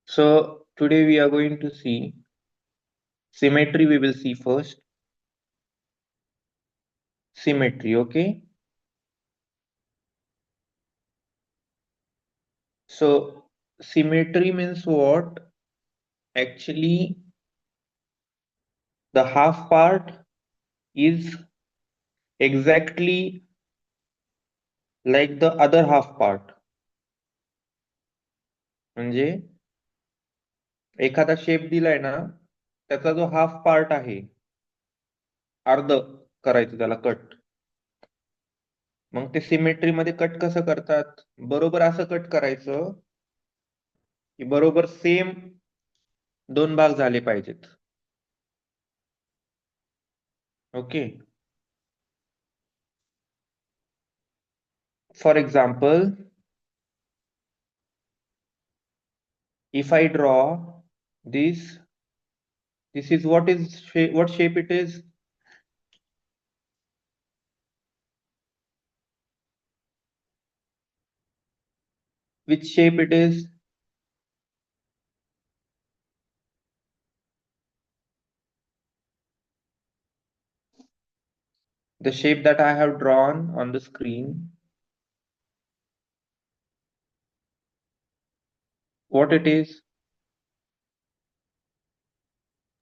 So today we are going to see symmetry. We will see first symmetry. Okay. So symmetry means what? Actually, the half part is exactly like the other half part. म्हणजे एखादा shape दिलाय ना, त्याचा जो half part आहे, अर्ध करायचं त्याला कट. मग ते सिमेट्री मध्ये कट कसं करतात? बरोबर असं कट करायचं की बरोबर सेम दोन भाग झाले पाहिजेत. Okay. For example, if I draw this is what shape it is? Which shape it is? The shape that I have drawn on the screen, what it is?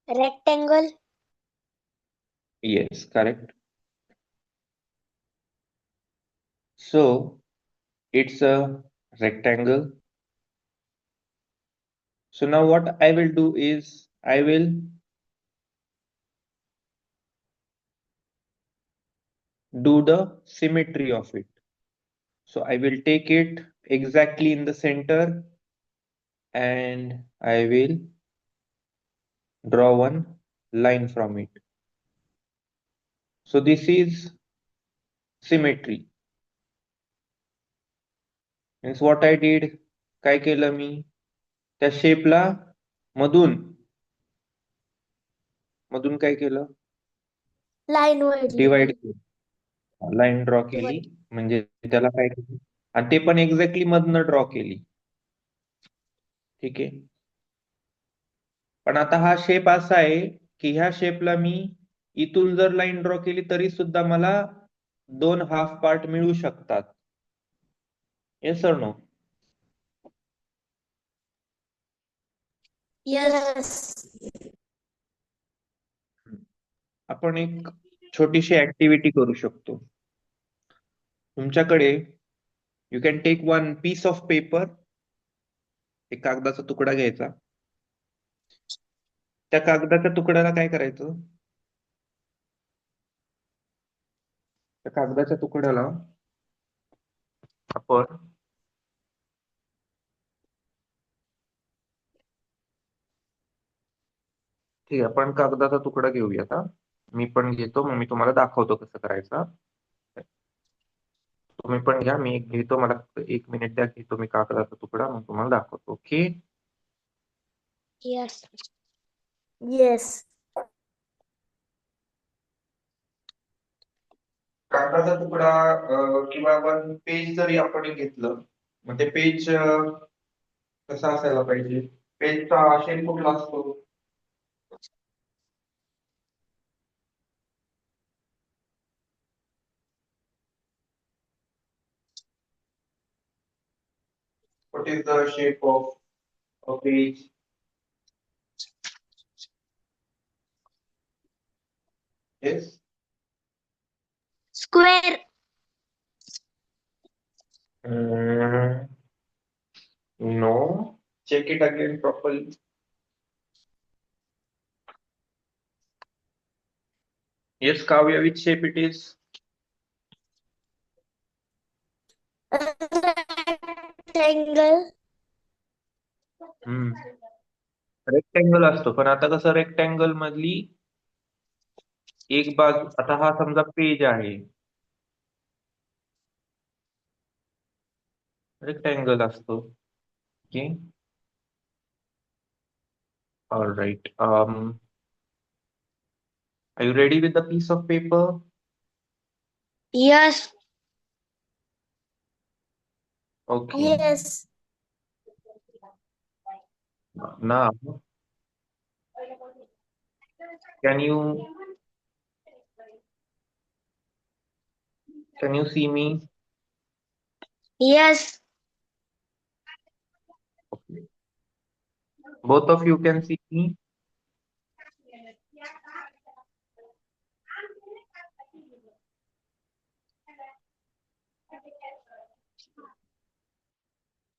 Rectangle. Yes, correct. So it's a rectangle. So now what I will do is I will do the symmetry of it. So I will take it exactly in the center and I will draw one line from it. So this is symmetry. Means what I did, काय केलं मी? त्या शेपला मधून मधून काय केलं? Line वळली. Divide केलं, line draw केली, म्हणजे त्याला काय केलं, आणि ते पण एक्झॅक्टली मधनं ड्रॉ केली. ठीक आहे. पण आता हा शेप असा आहे की ह्या शेपला मी इथून जर लाईन ड्रॉ केली तरी सुद्धा मला दोन हाफ पार्ट मिळू शकतात. येस और नो? Yes. आपण एक छोटीशी ऍक्टिव्हिटी करू शकतो. तुमच्याकडे you can take one piece of paper, एक कागदाचा तुकडा घ्यायचा. त्या कागदाच्या तुकड्याला काय करायचं? त्या कागदाच्या तुकड्याला आपण ठीक आहे, आपण कागदाचा तुकडा घेऊया. आता मी पण घेतो, मग मी तुम्हाला दाखवतो कसं करायचं. तुम्ही पण घ्या, मी एक घेतो, मला एक मिनिट द्या, घेतो मी कागदाचा तुकडा, मग तुम्हाला दाखवतो. ओके. Yes. Yes. कागदाचा तुकडा किंवा आपण पेज जरी आपण घेतलं, मग ते पेज कसं असायला पाहिजे? पेजचा शेप कुठला असतो? What is the shape of a page? Yes. Square. No. Check it again properly. Yes, Kavya, which shape it is? Rectangle. Rectangle असतो, पण आता कसं रेक्टँगल मधली एक बाजू, आता हा समजा पेज आहे, रेक्टँगल असतो. Okay. All right. Are you ready with the piece of paper? Yes. Okay. Yes. Now, can you see me? Yes. Okay. Both of you can see me.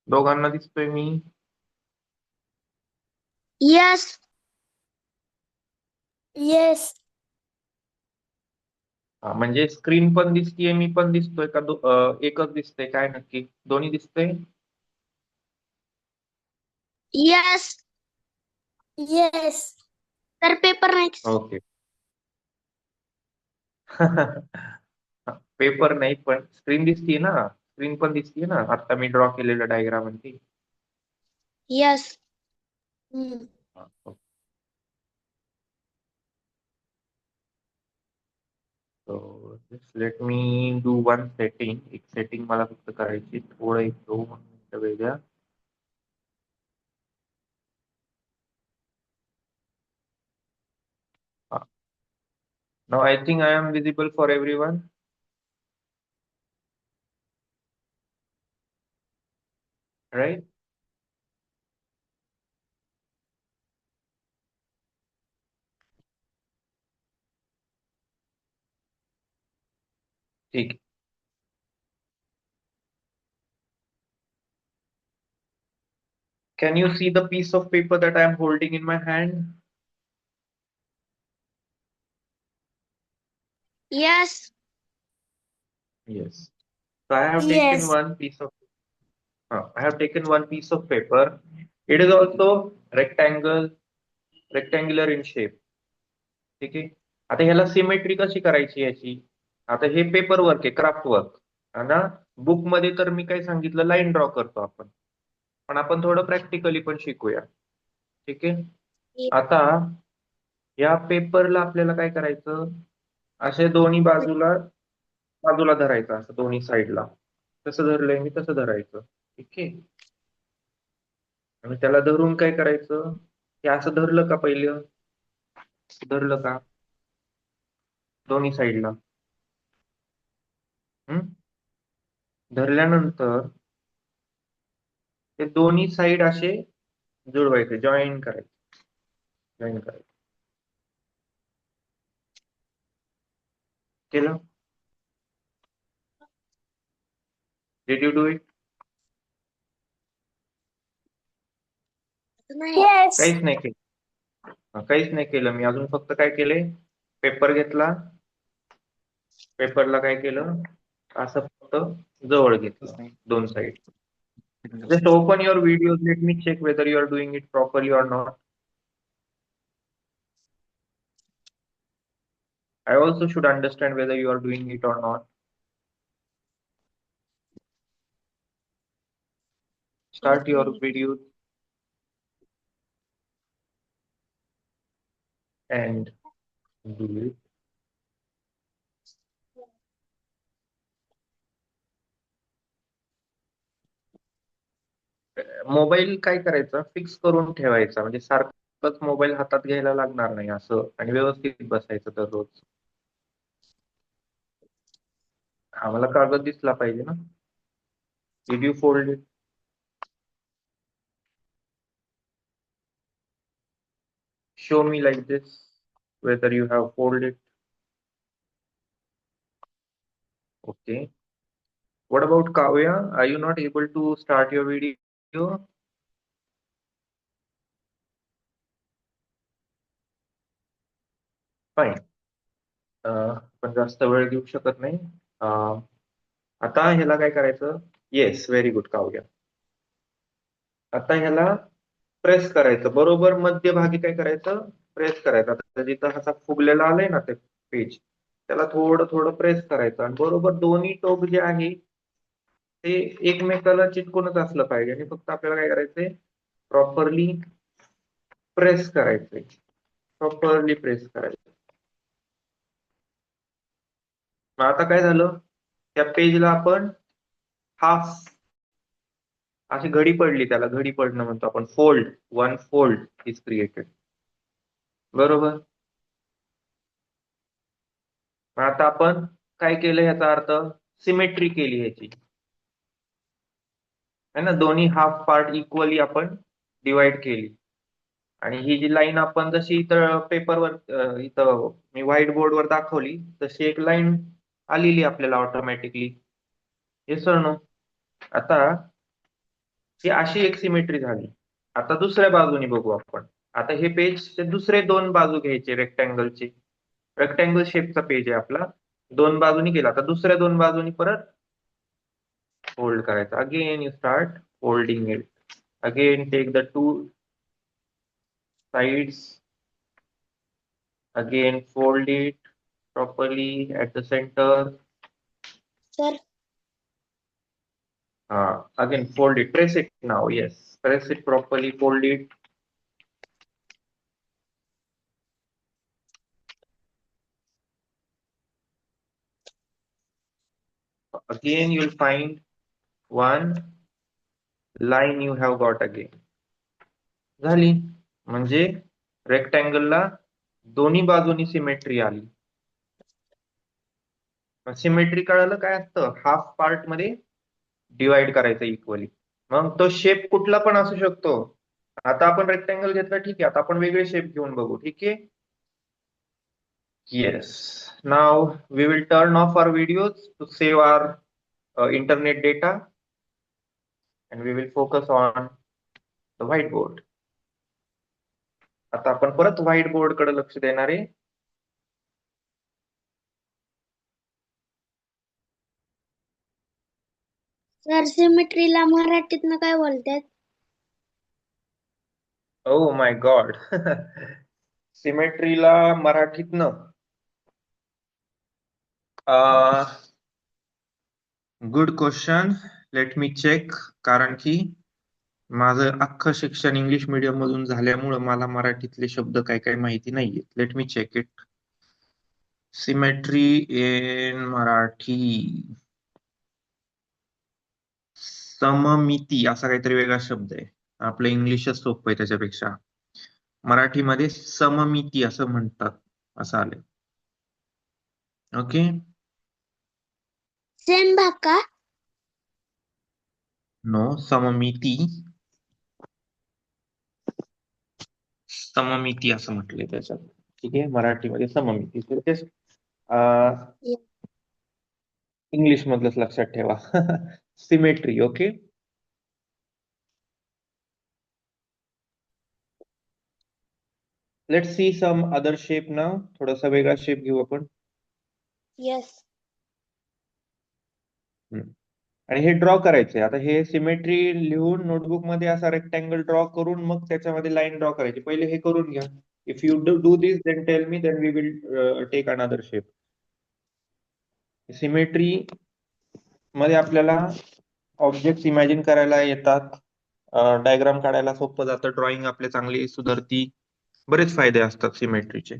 दोघांना दिसतोय मी. Yes. Yes. म्हणजे screen पण दिसतीये, मी पण दिसतोय का? एकच दिसतंय काय नक्की? दोन्ही दिसतंय? Yes. Yes. तर पेपर नाही. ओके. पेपर नाही पण स्क्रीन दिसतीये ना, स्क्रीन पण दिसतीये ना आता मी ड्रॉ केलेलं डायग्राम मध्ये. Yes. So just let me do one setting. एक सेटिंग मला फक्त करायची, थोडं एक 2 मिनिटं वेगळ्या. Now I think I am visible for everyone. Right? ठीक. Can you see the piece of paper that I am holding in my hand? Yes. Yes. So I have taken Yes. one piece of paper. It is also rectangular in shape. ठीक आहे. आता ह्याला symmetry कशी करायची याची? आता हे paper work आहे, craft work. ना बुक मध्ये तर मी काय सांगितलं, लाईन ड्रॉ करतो आपण, पण आपण थोडं प्रॅक्टिकली पण शिकूया. ठीक आहे. आता या पेपरला आपल्याला काय करायचं, असे दोन्ही बाजूला बाजूला धरायचं, असं दोन्ही साईडला. तसं धरलंय मी, तसं धरायचं. ठीक आहे. आणि त्याला धरून काय करायचं, हे असं धरलं का, पहिलं धरलं का दोन्ही साईडला. धरल्यानंतर ते दोन्ही साईड असे जुळवायचे, जॉईन करायचे. केलं? Did you do it? Yes. काहीच नाही केलं मी अजून. फक्त काय केले, पेपर घेतला, पेपरला काय केलं, असं फक्त जवळ घेतलं दोन side. Just open your video, let me check whether you are doing it properly or not. I also should understand whether you are doing it or not. Start your video and do it. Mobile काय करायचा, fix करून ठेवायचा, म्हणजे सारखंच mobile हातात घ्यायला लागणार नाही असं, आणि व्यवस्थित बसायचं दररोज. आम्हाला कागद दिसला पाहिजे ना. Did you fold it? Show me like this whether you have folded it. Okay. What about Kavya? Are you not able to start your video? Fine. पण जास्त वेळ देऊ शकत नाही. आता ह्याला काय करायचं, येस, व्हेरी गुड काव्या. आता ह्याला प्रेस करायचं, बरोबर मध्यभागी काय करायचं, प्रेस करायचं. आता जिथं असा फुगलेला आलाय ना ते पेज, त्याला थोडं थोडं प्रेस करायचं, आणि बरोबर दोन्ही टोक जे आहे ते एकमेकाला चिटकूनच असलं पाहिजे, आणि फक्त आपल्याला काय करायचंय, प्रॉपरली प्रेस करायचंय, प्रॉपरली प्रेस करायचं. मग आता काय झालं, त्या पेजला आपण हाफ अशी घडी पडली, त्याला घडी पडणं म्हणतो आपण. Fold, one fold is created. बरोबर. मग आता आपण काय केलं, याचा अर्थ सिमेट्री केली ह्याची, है ना. दोन्ही हाफ पार्ट इक्वली आपण डिवाइड केली. आणि ही जी लाईन आपण जशी इथं पेपरवर, इथं मी व्हाईट बोर्डवर दाखवली, तशी एक लाईन आलेली आपल्याला ऑटोमॅटिकली. हे सर नो. आता ही अशी एक सिमेट्री झाली. आता दुसऱ्या बाजूने बघू आपण. आता हे पेज दुसरे दोन बाजू घ्यायचे रेक्टँगलचे. रेक्टँगल शेपचा पेज आहे आपला. दोन बाजूनी केला. आता दुसऱ्या दोन बाजूनी परत फोल्ड करायचं. Again you start folding it. Again take the two sides, again fold it properly at the center. Sir. Again fold it, press it now. Yes, press it properly, fold it. Again you'll find one line you have got again. झाली. म्हणजे रेक्टँगलला दोन्ही बाजूनी symmetry आली. Symmetry कळलं काय असतं, half part मध्ये divide करायचं इक्वली. मग तो शेप कुठला पण असू शकतो. आता आपण रेक्टँगल घेतला, ठीक आहे. आता आपण वेगळे शेप घेऊन बघू, ठीक आहे. Yes. Now we will turn off our videos to save our internet data and we will focus on the whiteboard. आता आपण परत व्हाईट बोर्ड कडे लक्ष देणार आहे. सर सिमेट्रीला मराठीतनं काय बोलतात? Oh my God. सिमेट्रीला मराठीतनं good question. Let me check. कारण की माझं अख्खं शिक्षण इंग्लिश मीडियम मधून झाल्यामुळं मला मराठीतले शब्द काय काय माहिती नाहीये. Let me check it. Symmetry in Marathi, सममिती असा काहीतरी वेगळा शब्द आहे. आपलं इंग्लिशच सोपं आहे त्याच्यापेक्षा. मराठीमध्ये सममिती असं म्हणतात, असं आलंय. ओके. सेम भाग का? नो, सममिती. सममिती असं म्हटलंय त्याच्यात, ठीक आहे. मराठीमध्ये सममिती. इंग्लिश मधलंच लक्षात ठेवा. Symmetry. Okay. Let's see some other shape नाव. थोडासा वेगळा शेप घेऊ आपण. यस. आणि हे ड्रॉ करायचंय. आता हे सिमेट्री लिहून नोटबुक मध्ये असा रेक्टँगल ड्रॉ करून मग त्याच्यामध्ये लाईन ड्रॉ करायची. पहिले हे करून घ्या. If you do this then tell me, then we will take another shape. Symmetry मध्ये आपल्याला ऑब्जेक्ट इमॅजिन करायला येतात, डायग्राम काढायला सोपं जातं, ड्रॉइंग आपले चांगली सुधारती. बरेच फायदे असतात सिमेट्रीचे.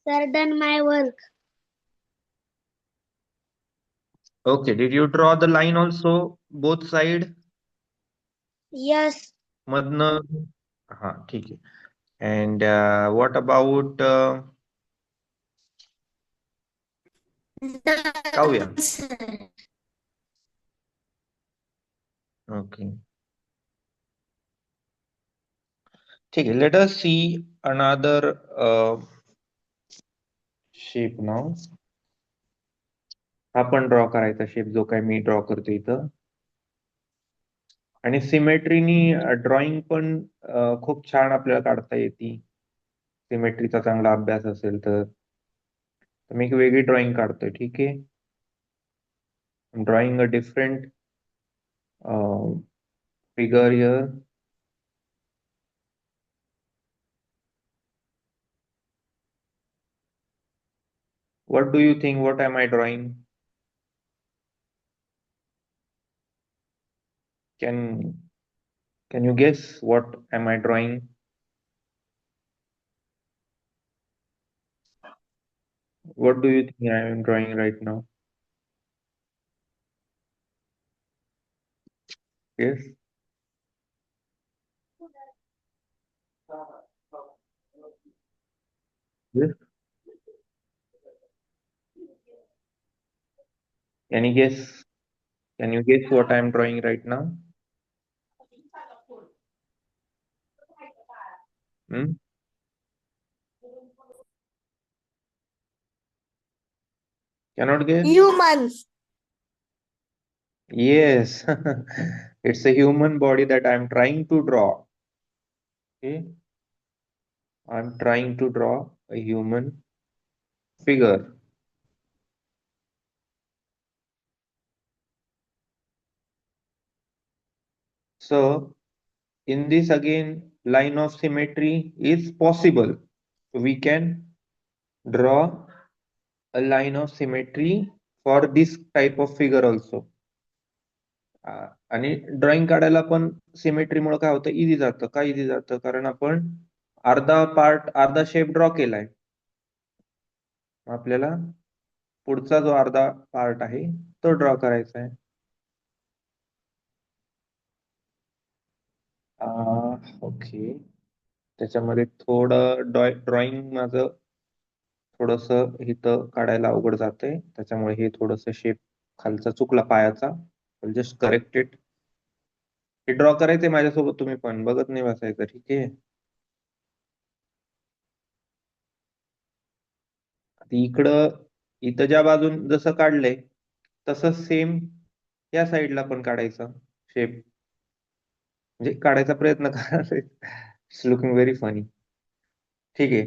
Sir, done my work. Okay, did you draw the line also both side? Yes. मधनं. हा, ठीक आहे. And what about Kavya? Done, sir. Okay, ठीक आहे. Let us see another shape नाव. हा पण ड्रॉ करायचा शेप, जो काय मी ड्रॉ करतो इथं. आणि सिमेट्रीनी ड्रॉइंग पण खूप छान आपल्याला काढता येते. सिमेट्रीचा चांगला अभ्यास असेल तर. मी एक वेगळी ड्रॉइंग काढतोय, ठीक आहे. Drawing a different figure here. What do you think? What am I drawing? What am I drawing? Can you guess what am I drawing? What do you think I am drawing right now? Yes. Yes. Can you guess? Can you guess what I am drawing right now? Hmm? Cannot guess? Humans. Yes. It's a human body that I'm trying to draw. Okay. I'm trying to draw a human figure. So in this again, line of symmetry is possible. So we can draw a line of symmetry for this type of figure also. आणि drawing काढायला पण सिमेट्रीमुळे काय होतं, easy जातं. का easy जातं? कारण आपण अर्धा शेप ड्रॉ केलाय. आपल्याला पुढचा जो अर्धा पार्ट आहे तो ड्रॉ करायचा आहे. ओके. त्याच्यामध्ये थोडं ड्रॉइंग माझं थोडस इथं काढायला अवघड जातंय, त्याच्यामुळे हे थोडस शेप खालचा चुकला पायाचा. Just correct it. हे ड्रॉ करायचंय माझ्यासोबत, तुम्ही पण बघत नाही बसायचं. ठीक आहे. इथं ज्या बाजून जसं काढलंय तसंच सेम या साईडला पण काढायचं शेप, म्हणजे काढायचा प्रयत्न करायचा. It's looking very funny. ठीक आहे.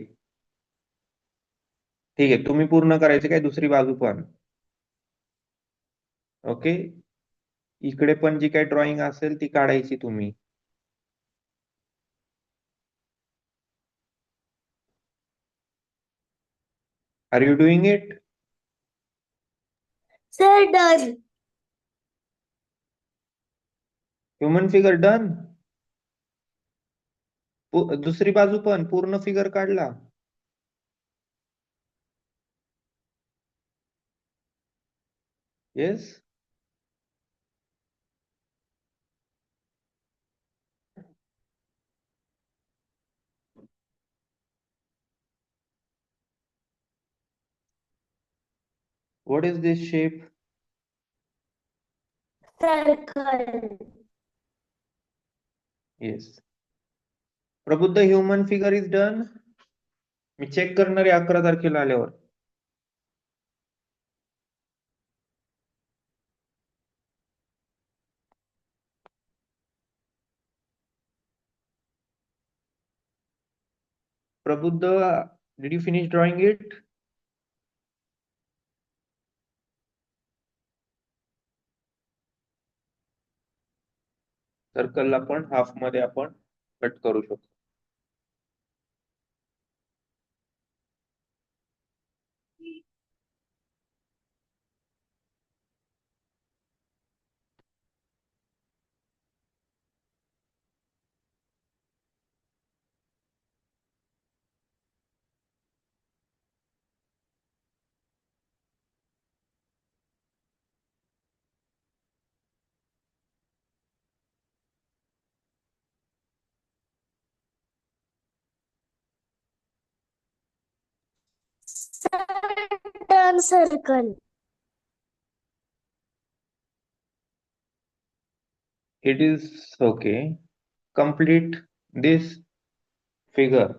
ठीक आहे, तुम्ही पूर्ण करायचे काय दुसरी बाजू पण. ओके. इकडे पण जी काही ड्रॉइंग असेल ती काढायची तुम्ही. Are you doing it? Sir, done. Human figure done. दुसरी बाजू पण पूर्ण फिगर काढला. Yes. What is this shape? Circle. Yes. Prabuddha human figure is done. मी चेक करणार आहे 11 तारखेला आल्यावर. Prabuddha, did you finish drawing it? सर्कलला पण हाफ मध्ये आपण कट करू शकतो. Sir, done circle. It is okay. Complete this figure.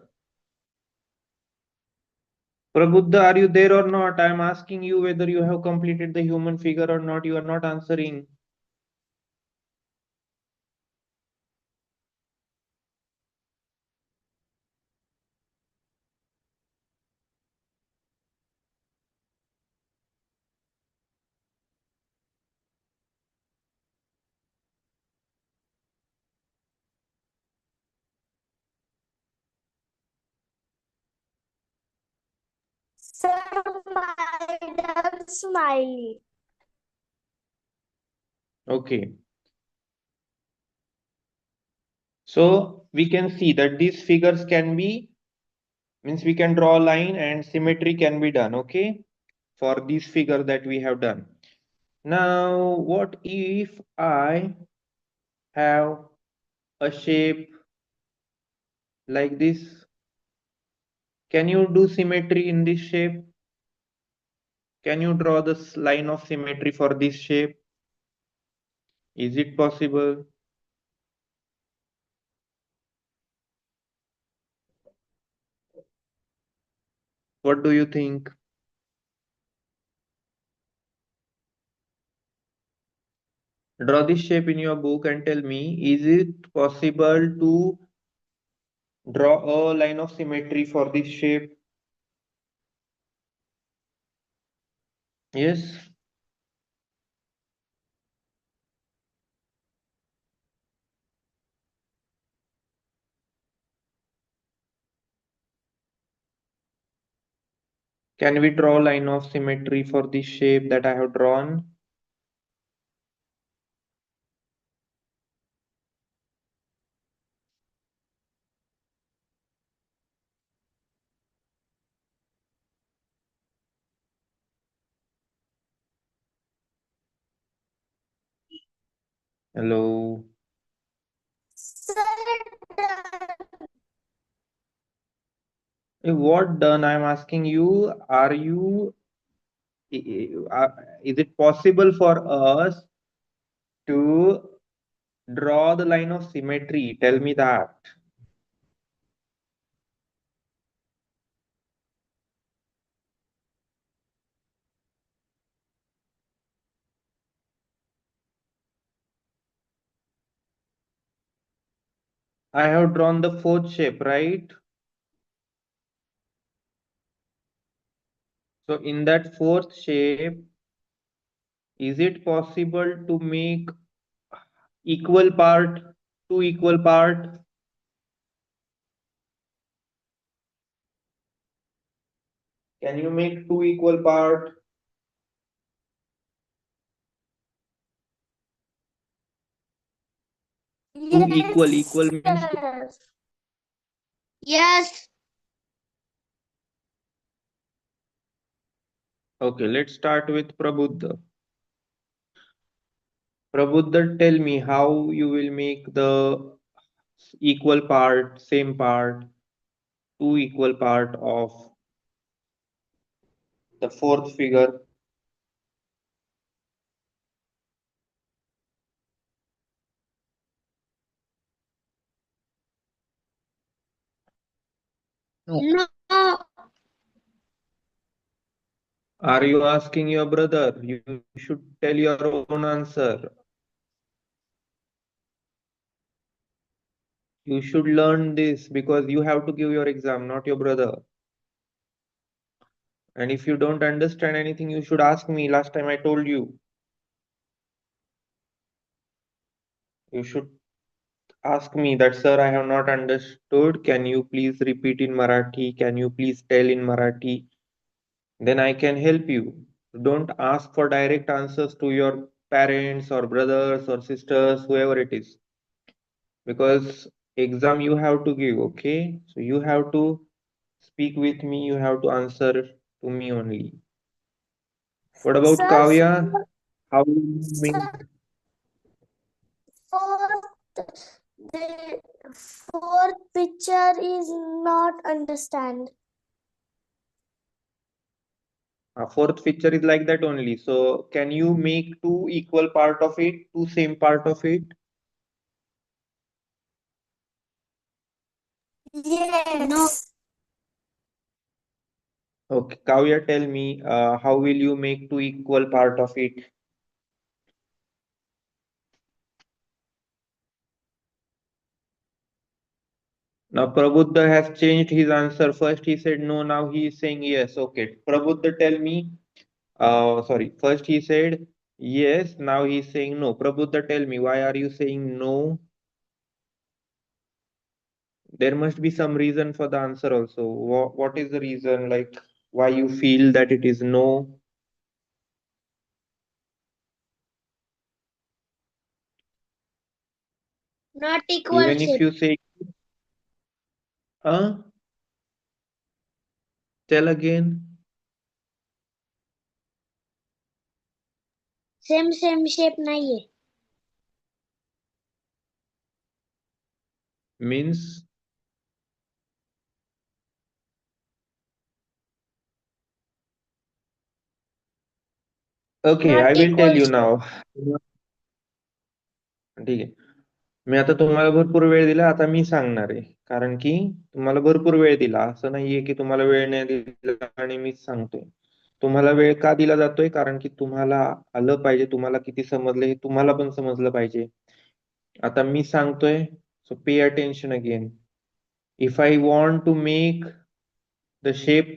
Prabuddha, are you there or not? I am asking you whether you have completed the human figure or not. You are not answering. Sir, Madam Smiley. Okay. So we can see that these figures can be, means we can draw a line and symmetry can be done, okay, for these figures that we have done. Now, what if I have a shape like this? Can you do symmetry in this shape? Can you draw this line of symmetry for this shape? Is it possible? What do you think? Draw this shape in your book and tell me, is it possible to draw a line of symmetry for this shape? Yes. Can we draw a line of symmetry for this shape that I have drawn? Hello. What done? I'm asking you, are you, is it possible for us to draw the line of symmetry? Tell me that. I have drawn the fourth shape, right? So in that fourth shape, is it possible to make equal part, two equal part? Can you make two equal part? Two equal means two. Yes. Okay, let's start with Prabuddha. Prabuddha, tell me how you will make the equal part, same part, two equal part of the fourth figure. No. Are you asking your brother? You should tell your own answer. You should learn this because you have to give your exam, not your brother. And if you don't understand anything, you should ask me. Last time I told you. You should ask me that, sir, I have not understood. Can you please repeat in Marathi? Can you please tell in Marathi? Then I can help you. Don't ask for direct answers to your parents or brothers or sisters, whoever it is. Because exam you have to give, okay? So you have to speak with me, you have to answer to me only. What about Sir, Kavya? How will you make fourth, the fourth picture is not understand. a fourth picture is like that only. So can you make two equal part of it, two same part of it? Yes. No. Okay, Kavya, tell me, how will you make two equal part of it? Now Prabuddha has changed his answer. First he said no, now he is saying yes. Okay, Prabuddha, tell me. Sorry. First he said yes, now he's saying no. Prabuddha, tell me, why are you saying no? There must be some reason for the answer also. What is the reason? Like why you feel that it is no? Not equal Even if shape. you say, uh, tell again. Same shape नाहीये. Means, okay, I Not will tell equal you shape. now. ठीक आहे. मी आता तुम्हाला भरपूर वेळ दिला, आता मी सांगणार आहे. कारण की तुम्हाला भरपूर वेळ दिला. असं नाहीये की तुम्हाला वेळ नाही दिला आणि मीच सांगतोय. तुम्हाला वेळ का दिला जातोय? कारण की तुम्हाला आलं पाहिजे, तुम्हाला किती समजलं हे तुम्हाला पण समजलं पाहिजे. आता मी सांगतोय, so pay attention again. If I want to make the shape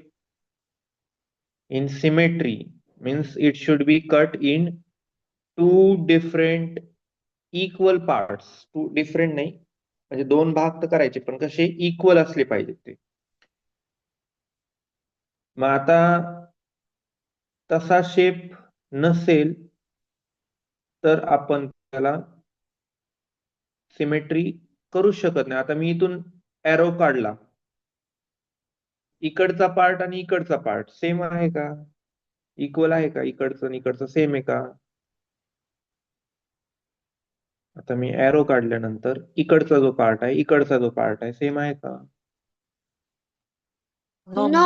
in symmetry, means it should be cut in two different equal parts. Two different नाही, म्हणजे दोन भाग तर करायचे, पण कसे इक्वल असले पाहिजे ते. मग आता तसा शेप नसेल तर आपण त्याला सिमेट्री करू शकत नाही. आता मी इथून एरो काढला, इकडचा पार्ट आणि इकडचा पार्ट सेम आहे का? इक्वल आहे का? इकडचं आणि इकडचं सेम आहे का? आता मी एरो काढल्यानंतर इकडचा जो पार्ट आहे, इकडचा जो पार्ट आहे, सेम आहे का? No.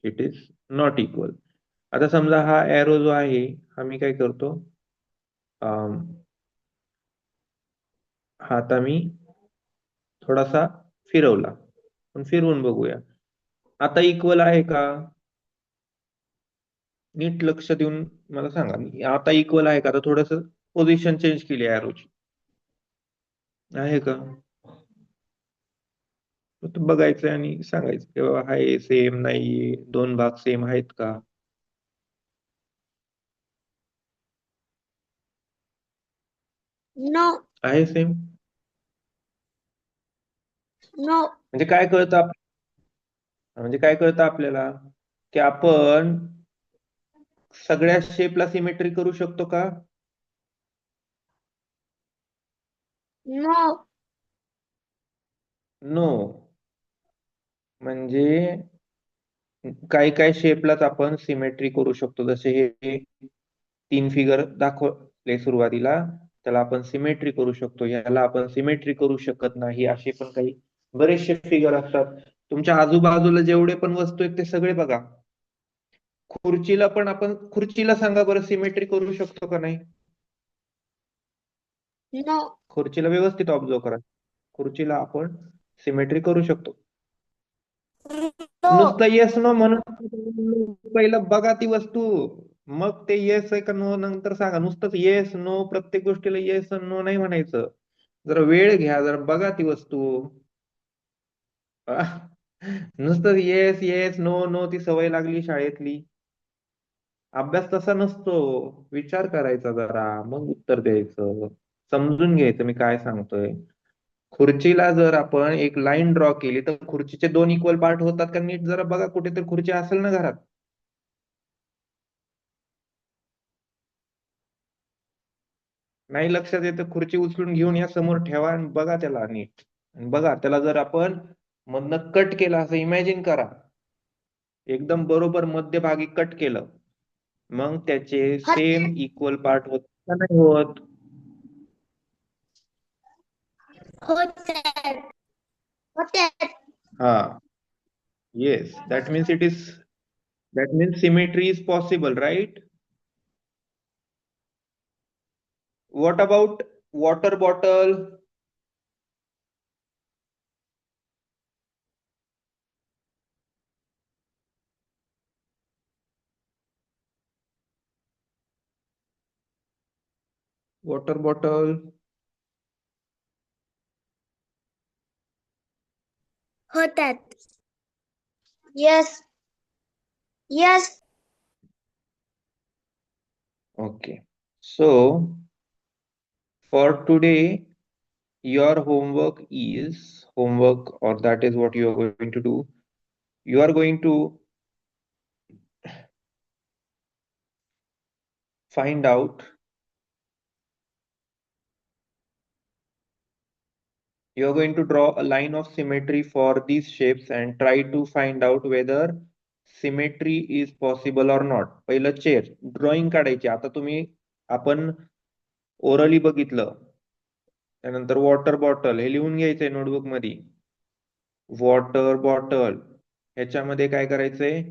It is not equal. आता समजा हा एरो जो आहे, हा मी काय करतो, हा आता मी थोडासा फिरवला. पण फिरवून बघूया, आता इक्वल आहे का? नीट लक्ष देऊन मला सांगा, आता इक्वल आहे का? आता थोडस पोझिशन चेंज केली एरोची, आहे का? फक्त बघायचं आणि सांगायचं की बाबा हाय सेम, नाही दोन भाग सेम आहेत का? No. आहे सेम. No. म्हणजे काय कळतं म्हणजे काय कळतं आपल्याला, की आपण सगळ्या शेपला सिमेट्री करू शकतो का? No. नो. म्हणजे काही काही शेपलाच आपण सिमेट्री करू शकतो. जसे हे तीन फिगर दाखवले सुरुवातीला, त्याला आपण सिमेट्री करू शकतो. याला आपण सिमेट्री करू शकत नाही. असे पण काही बरेचसे फिगर असतात. तुमच्या आजूबाजूला जेवढे पण वस्तू आहेत ते सगळे बघा. खुर्चीला पण आपण, खुर्चीला सांगा बरं, सिमेट्री करू शकतो का नाही? No. खुर्चीला व्यवस्थित ऑब्झर्व करा. खुर्चीला आपण सिमेट्री करू शकतो. No. नुसतं येस नो म्हणून पहिलं बघा ती वस्तू, मग ते येस आहे का नो नंतर सांगा. नुसतंच येस नो, प्रत्येक गोष्टीला येस नो नाही म्हणायचं. जरा वेळ घ्या, जरा बघा ती वस्तू. नुसतं येस येस नो नो, ती सवय लागली शाळेतली. अभ्यास तसा नसतो. विचार करायचा जरा, मग उत्तर द्यायचं. समजून घ्यायचं मी काय सांगतोय. खुर्चीला जर आपण एक लाईन ड्रॉ केली तर खुर्चीचे दोन इक्वल पार्ट होतात का? नीट जरा बघा, कुठेतरी खुर्ची असेल ना घरात. नाही लक्षात येतं, खुर्ची उचलून घेऊन या समोर ठेवा आणि बघा त्याला नीट. आणि बघा त्याला जर आपण मधनं कट केलं, असं इमॅजिन करा, एकदम बरोबर मध्यभागी कट केलं, मग त्याचे सेम इक्वल पार्ट होत का नाही होत? होतात. होतात. हा, yes, that means symmetry is possible, right? What about water bottle? Water bottle. होतात. Yes. Yes. Okay. So for today, your homework, or that is what you are going to do. You are going to find out, you are going to draw a line of symmetry for these shapes and try to find out whether symmetry is possible or not. पहिलं chair drawing काढायची. आता आपण orally बघितलं, त्यानंतर water bottle हे लिहून घ्यायचंय notebook मध्ये. Water bottle ह्याच्यामध्ये काय करायचंय,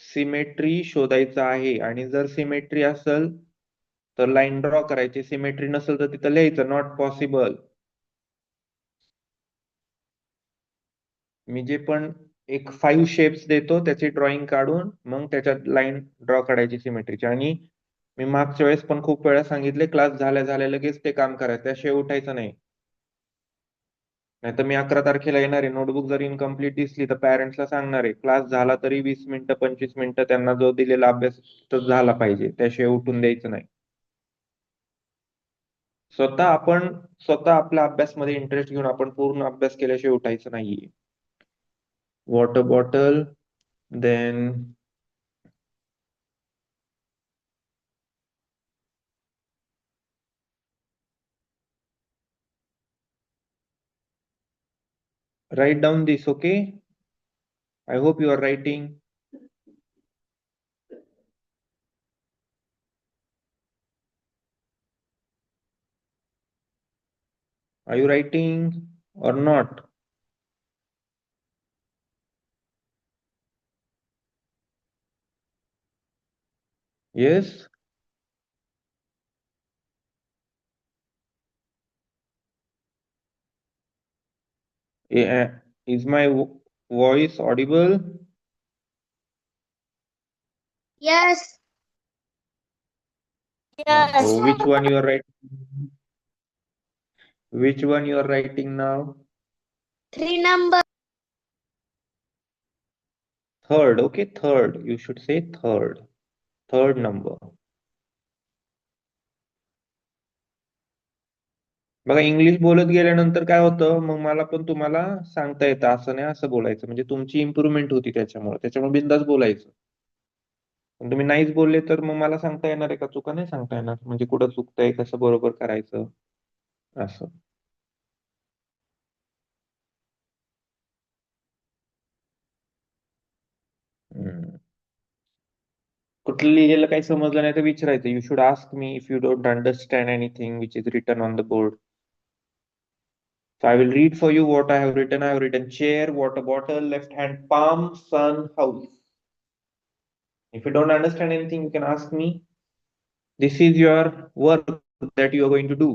सिमेट्री शोधायचं आहे. आणि जर सिमेट्री असेल तर लाईन ड्रॉ करायची, सिमेट्री नसेल तर तिथं लिहायचं नॉट पॉसिबल. मी जे पण एक 5 शेप्स देतो त्याची ड्रॉइंग काढून मग त्याच्यात लाईन ड्रॉ करायची सिमेट्रीची. आणि मी मागच्या वेळेस पण खूप वेळा सांगितले, क्लास झाल्या लगेच ते काम करायचं, त्याशिवाय उठायचं नाही. नाहीतर मी 11 तारखेला येणार आहे. नोटबुक जर इनकम्प्लीट दिसली तर पॅरेंट्सला सांगणार आहे. क्लास झाला तरी 20 मिनिटं 25 मिनिटं त्यांना जो दिलेला अभ्यास तर झाला पाहिजे, त्याशिवाय उठून द्यायचं नाही. स्वतः आपल्या अभ्यासमध्ये इंटरेस्ट घेऊन आपण पूर्ण अभ्यास केल्याशिवाय उठायचं नाहीये. Water bottle, then write down this, okay? I hope you are writing. Are you writing or not? Yes? Is my voice audible? Yes. So which one you are writing? Which one you are writing now? 3 number. Third, okay, third. You should say third. Third number. बघा, English बोलत गेल्यानंतर काय होतं, मग मला पण तुम्हाला सांगता येतं, असं नाही असं बोलायचं, म्हणजे तुमची इम्प्रुव्हमेंट होती त्याच्यामुळे बिंदास बोलायचं. पण तुम्ही नाहीच बोलले तर मग मला सांगता येणार आहे का? चुका नाही सांगता येणार, म्हणजे कुठं चुकतंय, कसं बरोबर करायचं असं. कुठलं लिहिलेलं काही समजलं नाही तर विचारायचं. You should ask me if you don't understand anything which is written on the board. So I will read for you what I have written. I have written chair, water bottle, left hand palm, sun, house. If you don't understand anything, you can ask me. This is your work that you are going to do.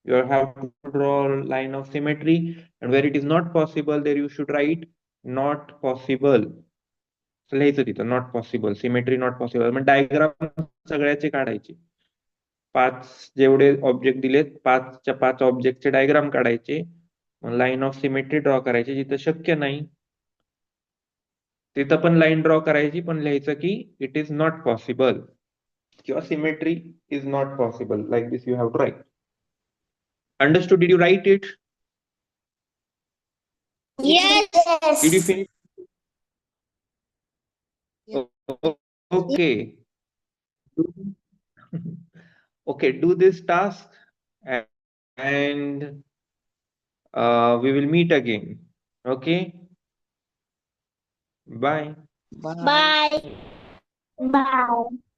You have to draw a line of symmetry, and where it is not possible, there you should write not possible. लिहायचं तिथं not possible, symmetry not possible. Mug diagram सगळ्याचे काढायचे. 5 जेवढे object दिलेत, 5च्या 5 ऑब्जेक्टचे diagram काढायचे. Line of symmetry draw करायची. जिथं शक्य नाही तिथं पण लाईन ड्रॉ करायची, पण लिहायचं की इट इज नॉट पॉसिबल किंवा symmetry is not possible. Like this you have to write. Understood? Did you write it? Yes. Did you finish? Okay. Okay, do this task and we will meet again. Okay? Bye. Bye. Bye.